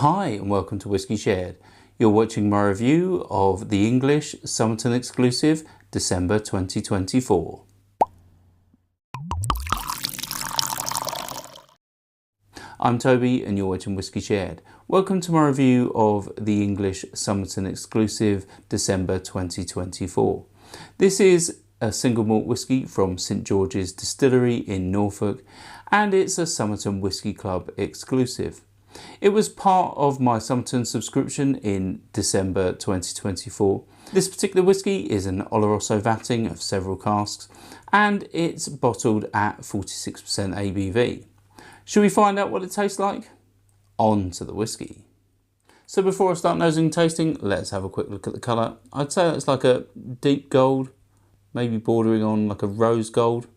Hi and welcome to Whisky Shared. You're watching my review of the English Summerton Exclusive December 2024. I'm Toby and you're watching Whisky Shared. Welcome to my review of the English Summerton Exclusive December 2024. This is a single malt whisky from St George's Distillery in Norfolk, and it's a Summerton Whisky Club exclusive. It was part of my Summerton subscription in December 2024. This particular whisky is an Oloroso vatting of several casks, and it's bottled at 46% ABV. Should we find out what it tastes like? On to the whisky. So before I start nosing and tasting, let's have a quick look at the colour. I'd say it's like a deep gold, maybe bordering on like a rose gold.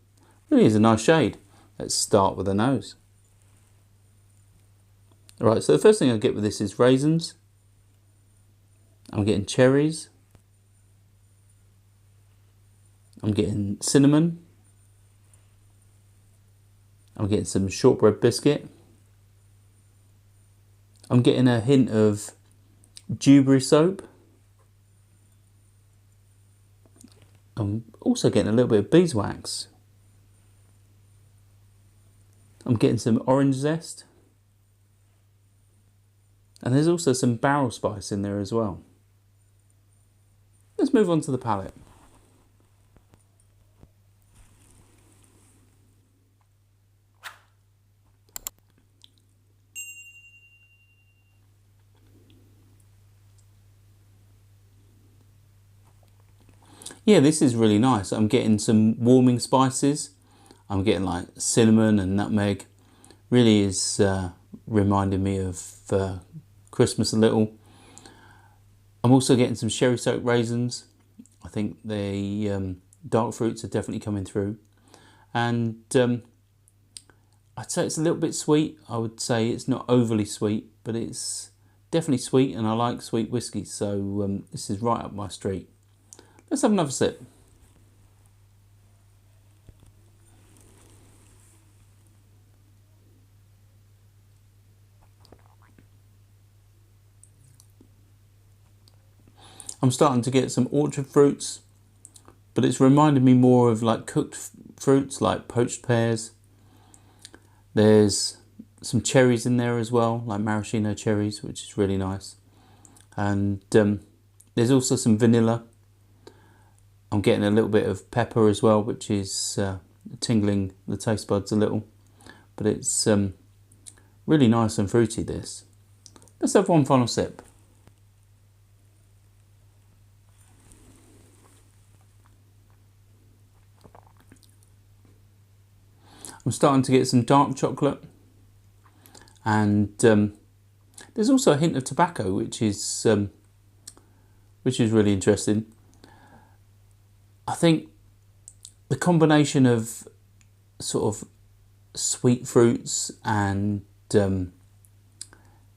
Really is a nice shade. Let's start with the nose. Alright, so the first thing I get with this is raisins. I'm getting cherries. I'm getting cinnamon. I'm getting some shortbread biscuit. I'm getting a hint of dewberry soap. I'm also getting a little bit of beeswax. I'm getting some orange zest. And there's also some barrel spice in there as well. Let's move on to the palate. Yeah, this is really nice. I'm getting some warming spices. I'm getting like cinnamon and nutmeg. Really is reminding me of Christmas a little. I'm also getting some sherry soaked raisins. I think the dark fruits are definitely coming through. And I'd say it's a little bit sweet. I would say it's not overly sweet, but it's definitely sweet, and I like sweet whiskey, so this is right up my street. Let's have another sip. I'm starting to get some orchard fruits, but it's reminding me more of like cooked fruits, like poached pears. There's some cherries in there as well, like maraschino cherries, which is really nice. And there's also some vanilla. I'm getting a little bit of pepper as well, which is tingling the taste buds a little. But it's really nice and fruity, this. Let's have one final sip. I'm starting to get some dark chocolate, and there's also a hint of tobacco, which is really interesting. I think the combination of sort of sweet fruits and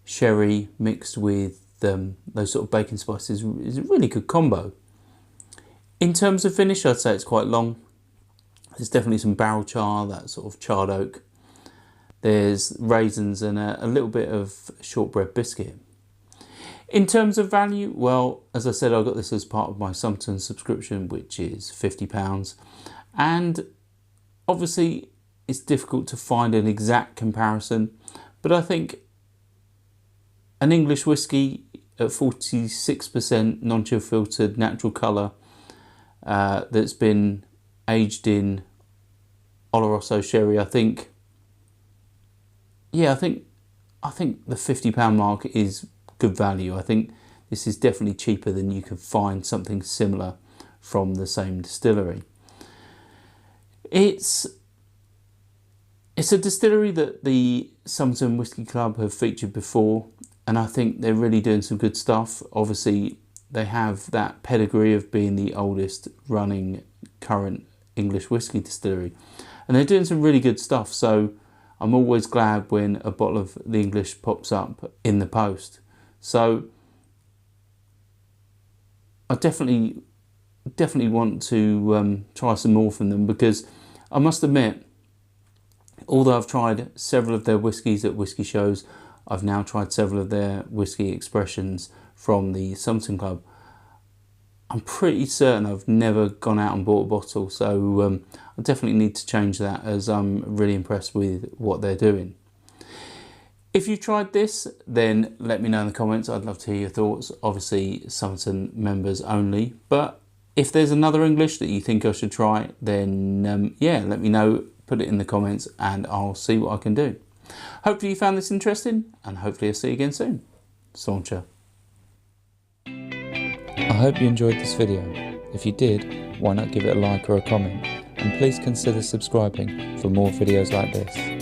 sherry mixed with those sort of baking spices is a really good combo. In terms of finish, I'd say it's quite long. There's definitely some barrel char, that sort of charred oak. There's raisins and a little bit of shortbread biscuit. In terms of value, well, as I said, I got this as part of my Summerton subscription, which is £50. And obviously, it's difficult to find an exact comparison, but I think an English whisky at 46% non-chill filtered natural colour that's been aged in Oloroso sherry, I think the £50 mark is good value. I think this is definitely cheaper than you can find something similar from the same distillery. It's a distillery that the Summerton Whisky Club have featured before, and I think they're really doing some good stuff. Obviously, they have that pedigree of being the oldest running current English whisky distillery, and they're doing some really good stuff, so I'm always glad when a bottle of the English pops up in the post. So I definitely want to try some more from them, because I must admit, although I've tried several of their whiskies at whisky shows, I've now tried several of their whisky expressions from the Summerton Club. I'm pretty certain I've never gone out and bought a bottle, so I definitely need to change that, as I'm really impressed with what they're doing. If you tried this, then let me know in the comments. I'd love to hear your thoughts. Obviously, Summerton members only, but if there's another English that you think I should try, then yeah, let me know, put it in the comments, and I'll see what I can do. Hopefully you found this interesting, and hopefully I'll see you again soon. Sauncher. I hope you enjoyed this video. If you did, why not give it a like or a comment, and please consider subscribing for more videos like this.